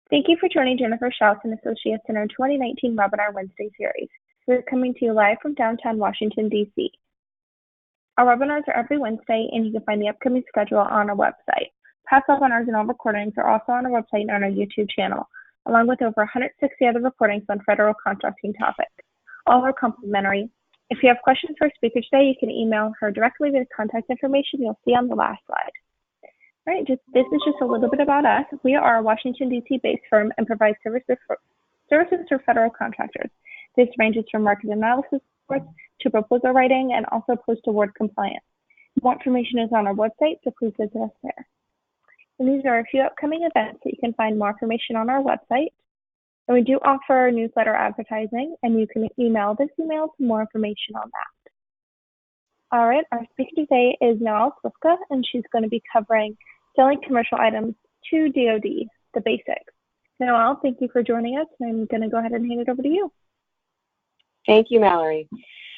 Thank you for joining Jennifer Schaus and Associates in our 2019 Webinar Wednesday series. We're coming to you live from downtown Washington, D.C. Our webinars are every Wednesday, and you can find the upcoming schedule on our website. Past webinars and all recordings are also on our website and on our YouTube channel, along with over 160 other recordings on federal contracting topics. All are complimentary. If you have questions for our speaker today, you can email her directly with contact information you'll see on the last slide. All right, this is just a little bit about us. We are a Washington, D.C. based firm and provide services for federal contractors. This ranges from market analysis reports to proposal writing and also post-award compliance. More information is on our website, so please visit us there. And these are a few upcoming events that you can find more information on our website. And we do offer newsletter advertising, and you can email this email for more information on that. All right, our speaker today is Noelle Slifka, and she's going to be covering selling commercial items to DOD, the basics. Noelle, thank you for joining us, and I'm going to go ahead and hand it over to you. Thank you, Mallory.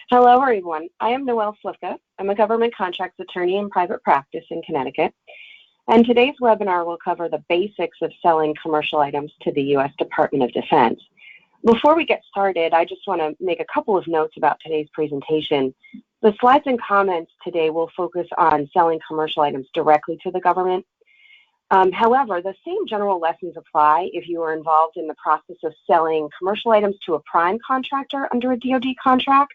Hello, everyone. I am Noelle Slifka. I'm a government contracts attorney in private practice in Connecticut. And today's webinar will cover the basics of selling commercial items to the U.S. Department of Defense. Before we get started, I just want to make a couple of notes about today's presentation. The slides and comments today will focus on selling commercial items directly to the government. However, the same general lessons apply if you are involved in the process of selling commercial items to a prime contractor under a DOD contract.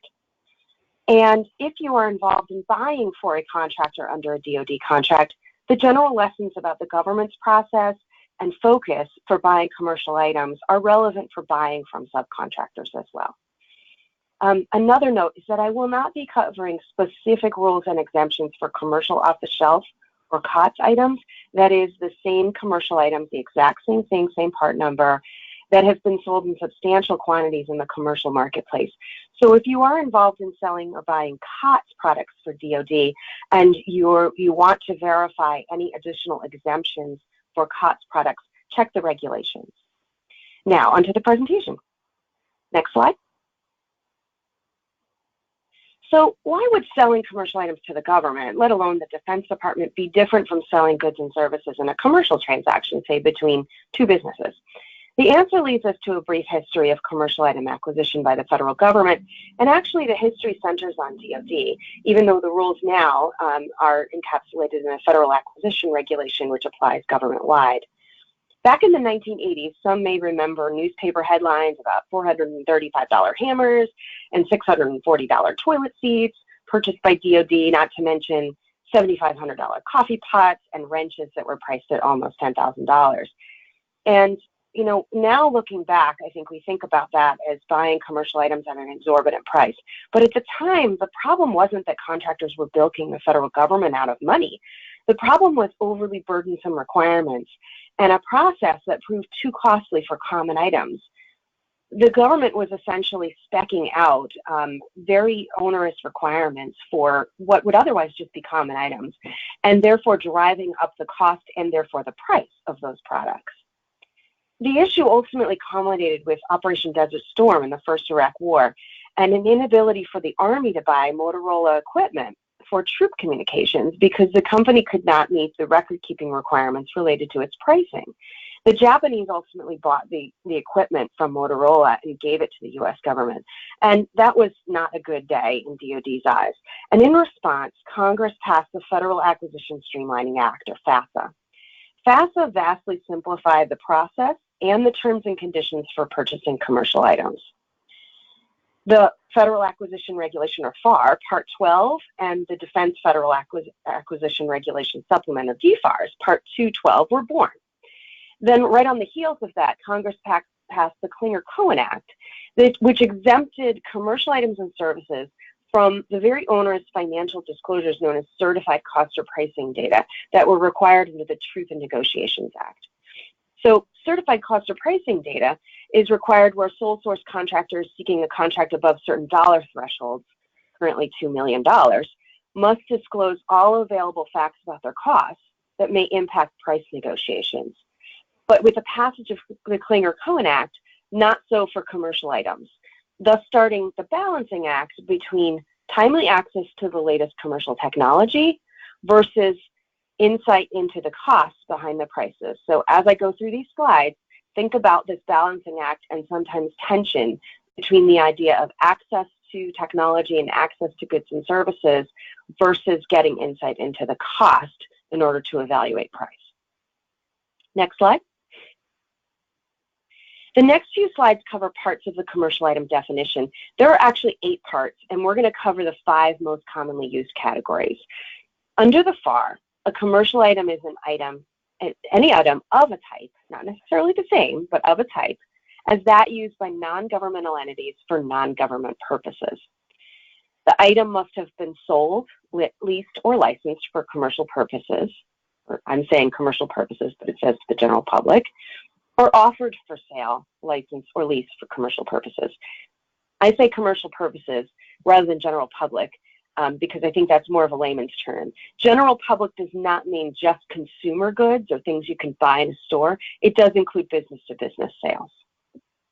And if you are involved in buying for a contractor under a DOD contract, the general lessons about the government's process and focus for buying commercial items are relevant for buying from subcontractors as well. Another note is that I will not be covering specific rules and exemptions for commercial off-the-shelf or COTS items. That is the same commercial items, the exact same thing, same part number, that have been sold in substantial quantities in the commercial marketplace. So if you are involved in selling or buying COTS products for DOD and you want to verify any additional exemptions for COTS products, check the regulations. Now, onto the presentation. Next slide. So why would selling commercial items to the government, let alone the Defense Department, be different from selling goods and services in a commercial transaction, say between two businesses? The answer leads us to a brief history of commercial item acquisition by the federal government, and actually the history centers on DOD, even though the rules now are encapsulated in a federal acquisition regulation which applies government-wide. Back in the 1980s, some may remember newspaper headlines about $435 hammers and $640 toilet seats purchased by DOD, not to mention $7,500 coffee pots and wrenches that were priced at almost $10,000. And you know, now looking back, I think we think about that as buying commercial items at an exorbitant price. But at the time, the problem wasn't that contractors were bilking the federal government out of money. The problem was overly burdensome requirements and a process that proved too costly for common items. The government was essentially speccing out very onerous requirements for what would otherwise just be common items, and therefore driving up the cost and therefore the price of those products. The issue ultimately culminated with Operation Desert Storm in the first Iraq War and an inability for the Army to buy Motorola equipment for troop communications because the company could not meet the record-keeping requirements related to its pricing. The Japanese ultimately bought the equipment from Motorola and gave it to the U.S. government, and that was not a good day in DOD's eyes. And in response, Congress passed the Federal Acquisition Streamlining Act, or FASA. FASA vastly simplified the process and the terms and conditions for purchasing commercial items. The Federal Acquisition Regulation, or FAR, Part 12, and the Defense Federal Acquisition Regulation Supplement, or DFARS, Part 212, were born. Then right on the heels of that, Congress passed the Clinger-Cohen Act, which exempted commercial items and services from the very onerous financial disclosures known as certified cost or pricing data that were required under the Truth in Negotiations Act. So certified cost or pricing data is required where sole source contractors seeking a contract above certain dollar thresholds, currently $2 million, must disclose all available facts about their costs that may impact price negotiations. But with the passage of the Clinger-Cohen Act, not so for commercial items, thus starting the balancing act between timely access to the latest commercial technology versus insight into the costs behind the prices. So as I go through these slides, think about this balancing act and sometimes tension between the idea of access to technology and access to goods and services versus getting insight into the cost in order to evaluate price. Next slide. The next few slides cover parts of the commercial item definition. There are actually 8 parts, and we're going to cover the 5 most commonly used categories. Under the FAR, a commercial item is an item, any item of a type, not necessarily the same, but of a type, as that used by non-governmental entities for non-government purposes. The item must have been sold, leased, or licensed for commercial purposes, or I'm saying commercial purposes, but it says to the general public, or offered for sale, licensed, or leased for commercial purposes. I say commercial purposes rather than general public because I think that's more of a layman's term. General public does not mean just consumer goods or things you can buy in a store. It does include business-to-business sales.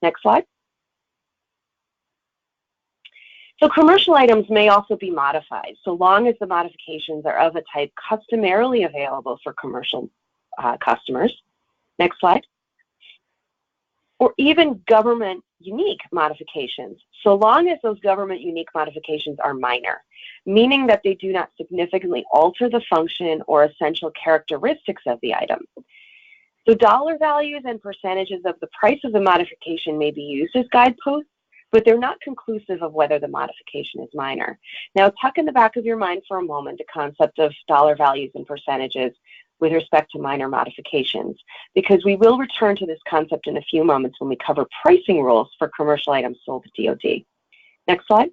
Next slide. So commercial items may also be modified, so long as the modifications are of a type customarily available for commercial customers. Next slide. Or even government unique modifications, so long as those government unique modifications are minor, meaning that they do not significantly alter the function or essential characteristics of the item. So dollar values and percentages of the price of the modification may be used as guideposts, but they're not conclusive of whether the modification is minor. Now, tuck in the back of your mind for a moment the concept of dollar values and percentages with respect to minor modifications, because we will return to this concept in a few moments when we cover pricing rules for commercial items sold to DOD. Next slide.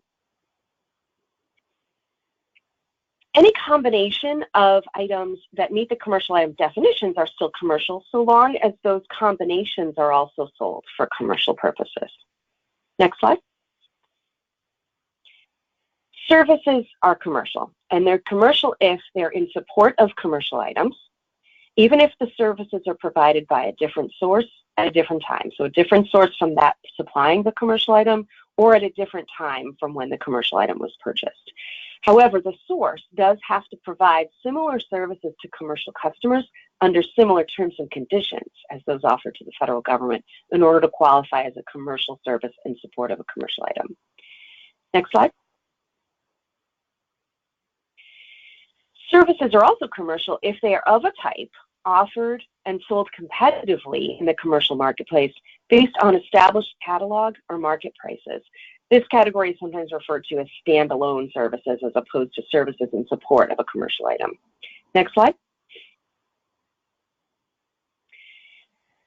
Any combination of items that meet the commercial item definitions are still commercial, so long as those combinations are also sold for commercial purposes. Next slide. Services are commercial, and they're commercial if they're in support of commercial items, even if the services are provided by a different source at a different time. So a different source from that supplying the commercial item or at a different time from when the commercial item was purchased. However, the source does have to provide similar services to commercial customers under similar terms and conditions as those offered to the federal government in order to qualify as a commercial service in support of a commercial item. Next slide. Services are also commercial if they are of a type offered and sold competitively in the commercial marketplace based on established catalog or market prices. This category is sometimes referred to as standalone services as opposed to services in support of a commercial item. Next slide.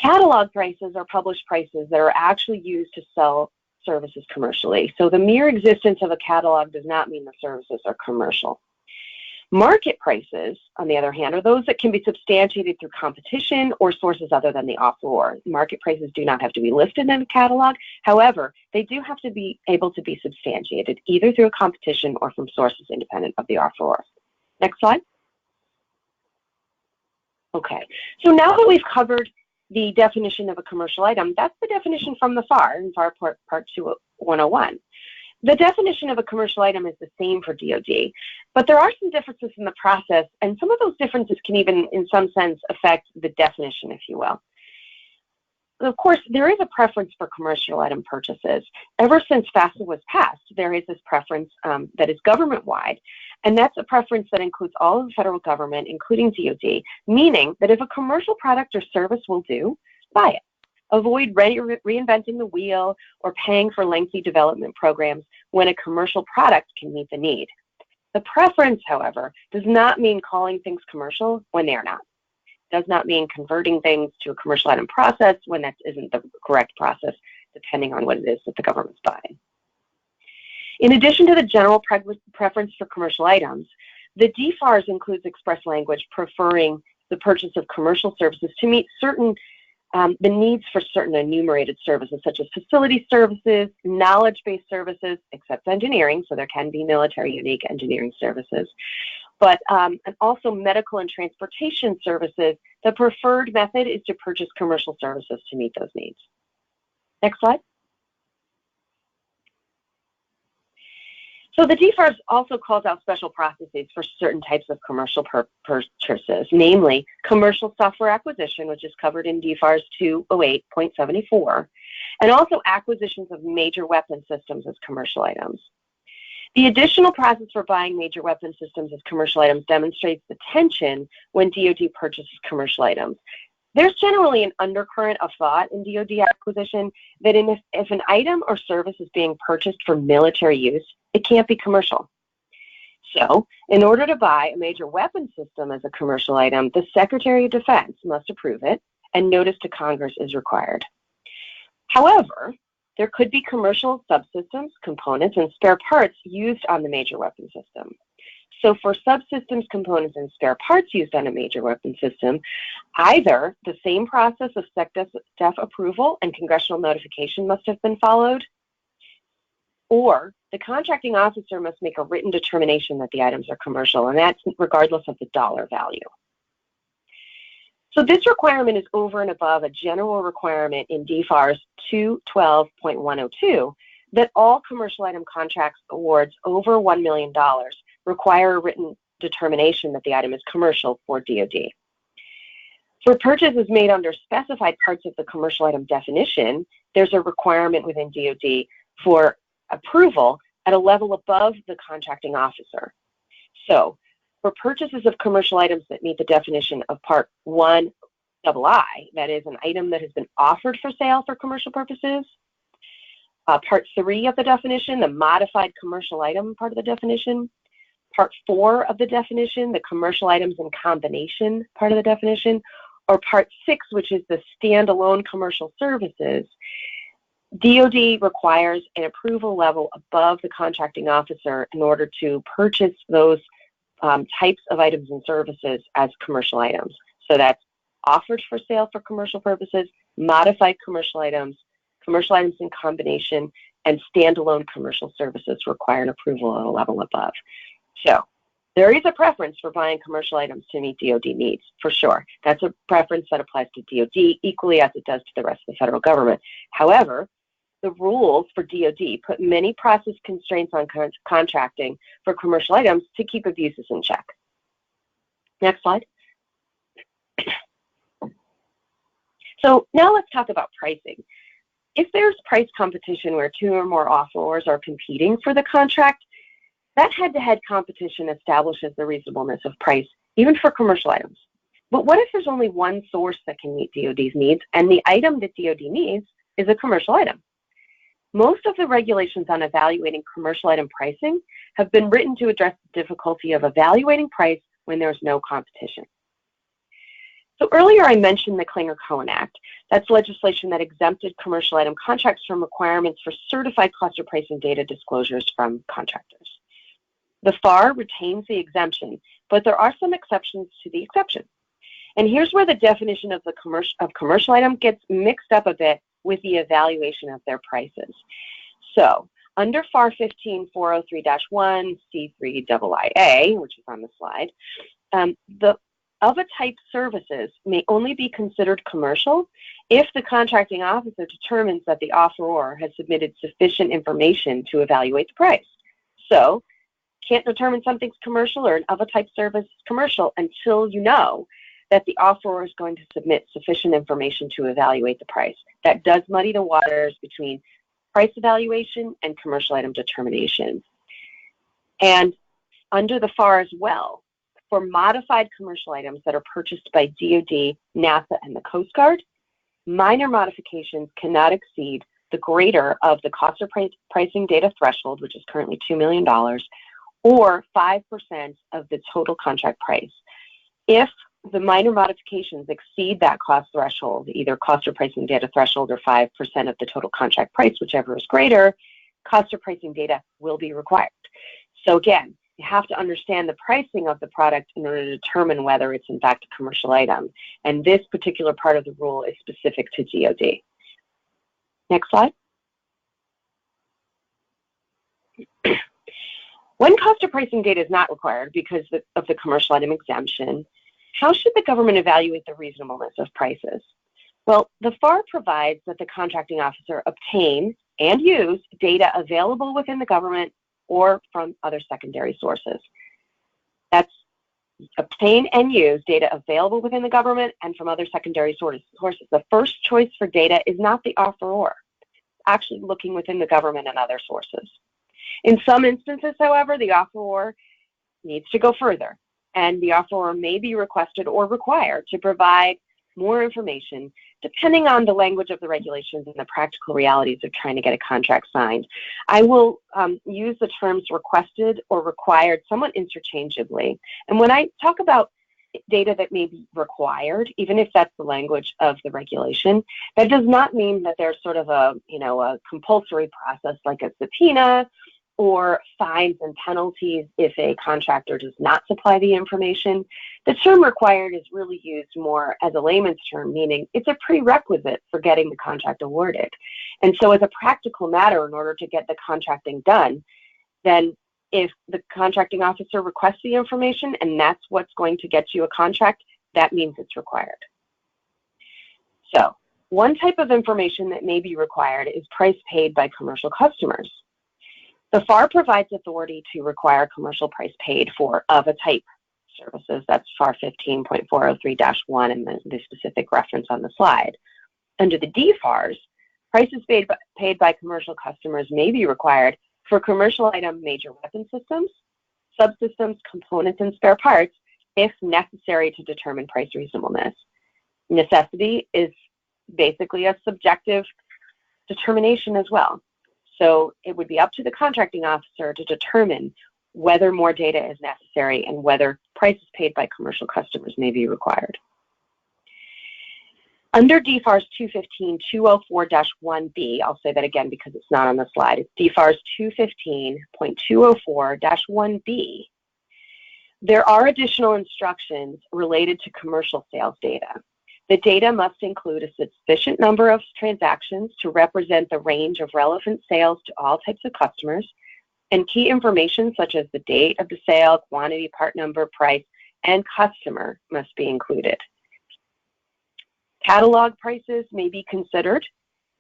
Catalog prices are published prices that are actually used to sell services commercially. So the mere existence of a catalog does not mean the services are commercial. Market prices, on the other hand, are those that can be substantiated through competition or sources other than the offeror. Market prices do not have to be listed in a catalog. However, they do have to be able to be substantiated either through a competition or from sources independent of the offeror. Next slide. Okay, so now that we've covered the definition of a commercial item, that's the definition from the FAR in FAR Part 2 101. The definition of a commercial item is the same for DOD, but there are some differences in the process, and some of those differences can even, in some sense, affect the definition, if you will. Of course, there is a preference for commercial item purchases. Ever since FAFSA was passed, there is this preference that is government-wide, and that's a preference that includes all of the federal government, including DOD, meaning that if a commercial product or service will do, buy it. Avoid reinventing the wheel or paying for lengthy development programs when a commercial product can meet the need. The preference, however, does not mean calling things commercial when they are not. It does not mean converting things to a commercial item process when that isn't the correct process, depending on what it is that the government's buying. In addition to the general preference for commercial items, the DFARS includes express language preferring the purchase of commercial services to meet certain the needs for certain enumerated services, such as facility services, knowledge-based services, except engineering, so there can be military unique engineering services, but and also medical and transportation services. The preferred method is to purchase commercial services to meet those needs. Next slide. So the DFARS also calls out special processes for certain types of commercial purchases, namely commercial software acquisition, which is covered in DFARS 208.74, and also acquisitions of major weapon systems as commercial items. The additional process for buying major weapon systems as commercial items demonstrates the tension when DoD purchases commercial items. There's generally an undercurrent of thought in DoD acquisition that if an item or service is being purchased for military use, it can't be commercial. So, in order to buy a major weapon system as a commercial item, the Secretary of Defense must approve it, and notice to Congress is required. However, there could be commercial subsystems, components, and spare parts used on the major weapon system. So for subsystems, components, and spare parts used on a major weapon system, either the same process of SecDef approval and congressional notification must have been followed, or the contracting officer must make a written determination that the items are commercial, and that's regardless of the dollar value. So this requirement is over and above a general requirement in DFARS 212.102 that all commercial item contracts awards over $1 million require a written determination that the item is commercial for DoD. For purchases made under specified parts of the commercial item definition, there's a requirement within DoD for approval at a level above the contracting officer. So for purchases of commercial items that meet the definition of Part 1II, that is an item that has been offered for sale for commercial purposes, Part 3 of the definition, the modified commercial item part of the definition, Part 4 of the definition, the commercial items in combination part of the definition, or Part 6, which is the standalone commercial services, DoD requires an approval level above the contracting officer in order to purchase those types of items and services as commercial items. So that's offered for sale for commercial purposes, modified commercial items in combination, and standalone commercial services require an approval at a level above. So there is a preference for buying commercial items to meet DoD needs, for sure. That's a preference that applies to DoD equally as it does to the rest of the federal government. However, the rules for DoD put many process constraints on contracting for commercial items to keep abuses in check. Next slide. So now let's talk about pricing. If there's price competition where two or more offerors are competing for the contract, that head-to-head competition establishes the reasonableness of price, even for commercial items. But what if there's only one source that can meet DoD's needs, and the item that DoD needs is a commercial item? Most of the regulations on evaluating commercial item pricing have been written to address the difficulty of evaluating price when there's no competition. So earlier I mentioned the Klinger-Cohen Act. That's legislation that exempted commercial item contracts from requirements for certified cluster pricing data disclosures from contractors. The FAR retains the exemption, but there are some exceptions to the exception. And here's where the definition of commercial item gets mixed up a bit with the evaluation of their prices. So under FAR 15403-1 C3II, which is on the slide, the of a type services may only be considered commercial if the contracting officer determines that the offeror has submitted sufficient information to evaluate the price. So can't determine something's commercial or an of a type service is commercial until you know that the offeror is going to submit sufficient information to evaluate the price. That does muddy the waters between price evaluation and commercial item determination. And under the FAR as well, for modified commercial items that are purchased by DoD, NASA, and the Coast Guard, minor modifications cannot exceed the greater of the cost of pricing data threshold, which is currently $2 million, or 5% of the total contract price. If the minor modifications exceed that cost threshold, either cost of pricing data threshold or 5% of the total contract price, whichever is greater, cost of pricing data will be required. So again, you have to understand the pricing of the product in order to determine whether it's in fact a commercial item. And this particular part of the rule is specific to DoD. Next slide. When cost of pricing data is not required because of the commercial item exemption, how should the government evaluate the reasonableness of prices? Well, the FAR provides that the contracting officer obtain and use data available within the government or from other secondary sources. That's obtain and use data available within the government and from other secondary sources. The first choice for data is not the offeror, actually looking within the government and other sources. In some instances, however, the offeror needs to go further, and the offeror may be requested or required to provide more information depending on the language of the regulations and the practical realities of trying to get a contract signed. I will use the terms requested or required somewhat interchangeably. And when I talk about data that may be required, even if that's the language of the regulation, that does not mean that there's sort of a compulsory process like a subpoena or fines and penalties if a contractor does not supply the information. The term required is really used more as a layman's term, meaning it's a prerequisite for getting the contract awarded. And so as a practical matter, in order to get the contracting done, then if the contracting officer requests the information and that's what's going to get you a contract, that means it's required. So one type of information that may be required is price paid by commercial customers. The FAR provides authority to require commercial price paid for of a type services. That's FAR 15.403-1 and the specific reference on the slide. Under the DFARS, prices paid by commercial customers may be required for commercial item major weapon systems, subsystems, components, and spare parts if necessary to determine price reasonableness. Necessity is basically a subjective determination as well. So it would be up to the contracting officer to determine whether more data is necessary and whether prices paid by commercial customers may be required. Under DFARS 215.204-1B, I'll say that again because it's not on the slide, it's DFARS 215.204-1B, there are additional instructions related to commercial sales data. The data must include a sufficient number of transactions to represent the range of relevant sales to all types of customers, and key information such as the date of the sale, quantity, part number, price, and customer must be included. Catalog prices may be considered,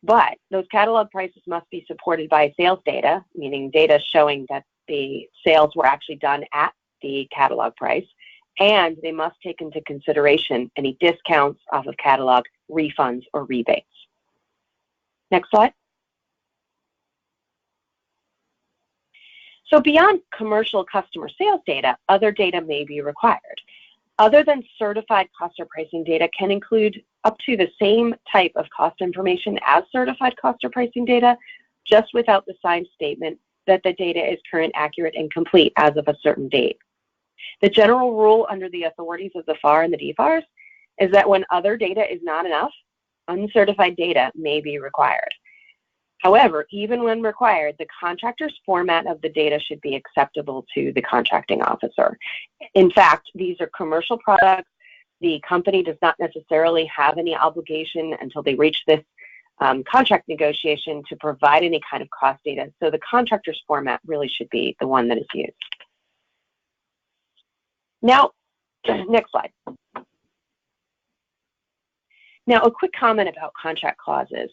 but those catalog prices must be supported by sales data, meaning data showing that the sales were actually done at the catalog price, and they must take into consideration any discounts off of catalog, refunds, or rebates. Next slide. So beyond commercial customer sales data, other data may be required. Other than certified cost or pricing data can include up to the same type of cost information as certified cost or pricing data, just without the signed statement that the data is current, accurate, and complete as of a certain date. The general rule under the authorities of the FAR and the DFARS is that when other data is not enough, uncertified data may be required. However, even when required, the contractor's format of the data should be acceptable to the contracting officer. In fact, these are commercial products. The company does not necessarily have any obligation until they reach this contract negotiation to provide any kind of cost data. So the contractor's format really should be the one that is used. Now, next slide. Now, a quick comment about contract clauses.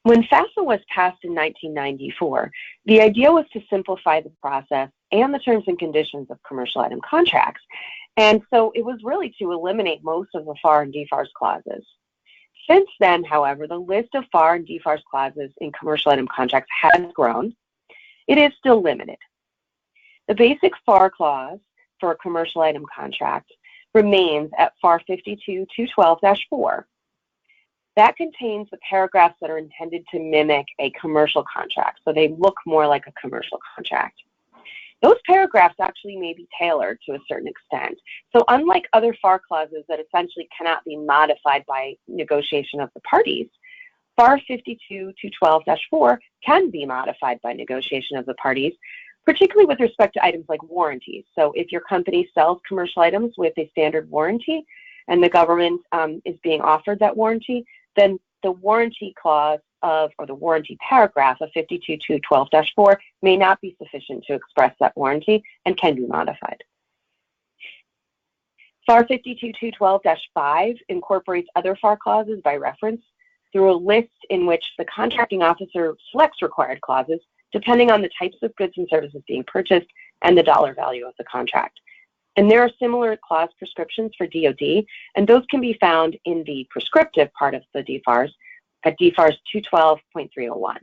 When FAFSA was passed in 1994, the idea was to simplify the process and the terms and conditions of commercial item contracts. And so it was really to eliminate most of the FAR and DFARS clauses. Since then, however, the list of FAR and DFARS clauses in commercial item contracts has grown. It is still limited. The basic FAR clause for a commercial item contract remains at FAR 52.212-4. That contains the paragraphs that are intended to mimic a commercial contract, so they look more like a commercial contract. Those paragraphs actually may be tailored to a certain extent. So unlike other FAR clauses that essentially cannot be modified by negotiation of the parties, FAR 52.212-4 can be modified by negotiation of the parties, particularly with respect to items like warranties. So if your company sells commercial items with a standard warranty and the government is being offered that warranty, then the warranty clause or the warranty paragraph of 52.212-4 may not be sufficient to express that warranty and can be modified. FAR 52.212-5 incorporates other FAR clauses by reference through a list in which the contracting officer selects required clauses depending on the types of goods and services being purchased and the dollar value of the contract. And there are similar clause prescriptions for DOD, and those can be found in the prescriptive part of the DFARS at DFARS 212.301.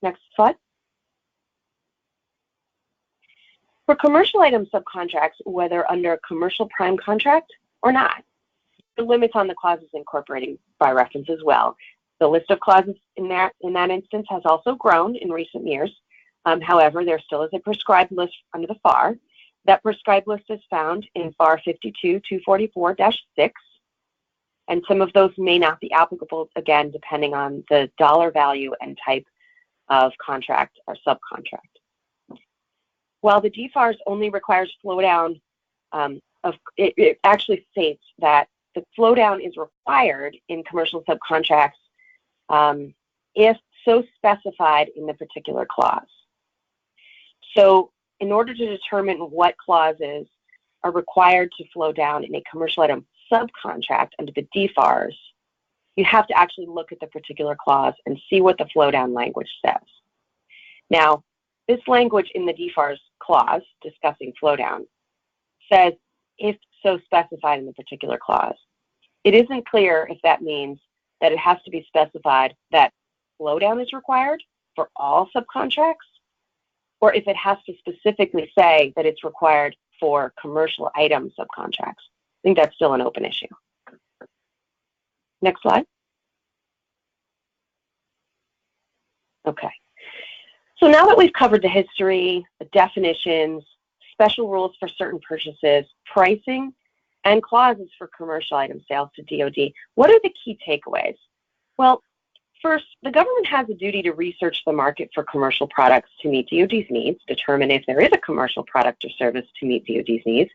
Next slide. For commercial item subcontracts, whether under a commercial prime contract or not, the limits on the clauses incorporating by reference as well. The list of clauses in that instance has also grown in recent years. However, there still is a prescribed list under the FAR. That prescribed list is found in FAR 52-244-6, and some of those may not be applicable, again, depending on the dollar value and type of contract or subcontract. While the DFARS only requires flow down, it actually states that the flow down is required in commercial subcontracts if so specified in the particular clause. So in order to determine what clauses are required to flow down in a commercial item subcontract under the DFARS, you have to actually look at the particular clause and see what the flow down language says. Now, this language in the DFARS clause discussing flow down says if so specified in the particular clause. It isn't clear if that means that it has to be specified that flow down is required for all subcontracts, or if it has to specifically say that it's required for commercial item subcontracts. I think that's still an open issue. Next slide. Okay. So now that we've covered the history, the definitions, special rules for certain purchases, pricing, and clauses for commercial item sales to DOD, what are the key takeaways? Well, first, the government has a duty to research the market for commercial products to meet DOD's needs, determine if there is a commercial product or service to meet DOD's needs,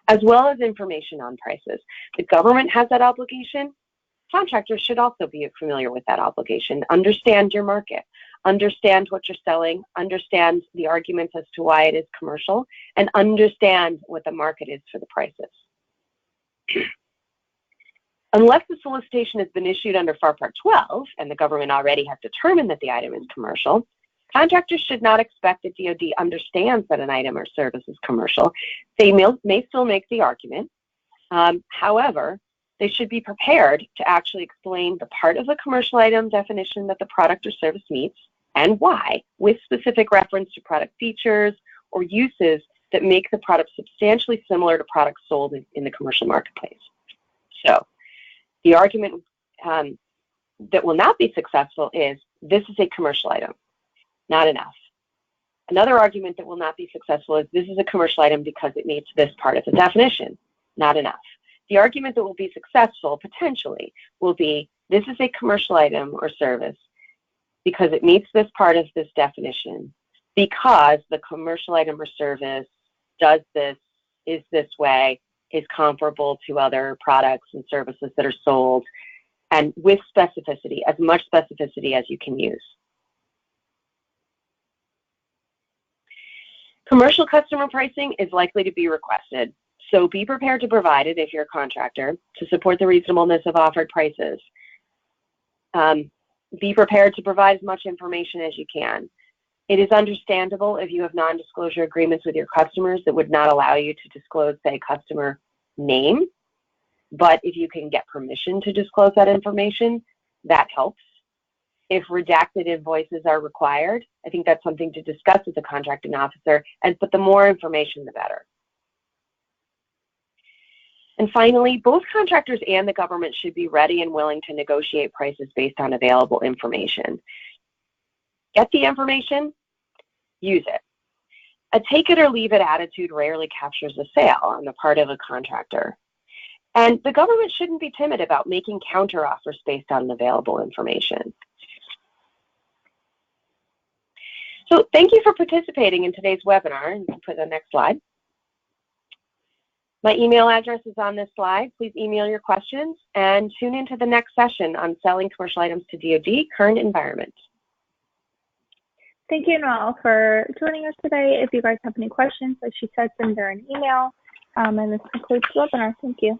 as well as information on prices. The government has that obligation. Contractors should also be familiar with that obligation. Understand your market, understand what you're selling, understand the arguments as to why it is commercial, and understand what the market is for the prices. Unless the solicitation has been issued under FAR Part 12 and the government already has determined that the item is commercial, contractors should not expect that DOD understands that an item or service is commercial. They may still make the argument. However, they should be prepared to actually explain the part of the commercial item definition that the product or service meets and why, with specific reference to product features or uses that make the product substantially similar to products sold in the commercial marketplace. So the argument that will not be successful is this is a commercial item, not enough. Another argument that will not be successful is this is a commercial item because it meets this part of the definition, not enough. The argument that will be successful, potentially, will be this is a commercial item or service because it meets this part of this definition, because the commercial item or service does this, is this way, is comparable to other products and services that are sold, and with specificity, as much specificity as you can use. Commercial customer pricing is likely to be requested, so be prepared to provide it if you're a contractor to support the reasonableness of offered prices. Be prepared to provide as much information as you can. It is understandable if you have non-disclosure agreements with your customers that would not allow you to disclose, say, customer name, but if you can get permission to disclose that information, that helps. If redacted invoices are required, I think that's something to discuss with the contracting officer, but the more information, the better. And finally, both contractors and the government should be ready and willing to negotiate prices based on available information. Get the information, use it. A take it or leave it attitude rarely captures a sale on the part of a contractor. And the government shouldn't be timid about making counteroffers based on available information. So thank you for participating in today's webinar. And you can put the next slide. My email address is on this slide. Please email your questions and tune into the next session on selling commercial items to DOD, current environment. Thank you, Noelle, for joining us today. If you guys have any questions, as she said, send her an email. And this concludes the webinar. Thank you.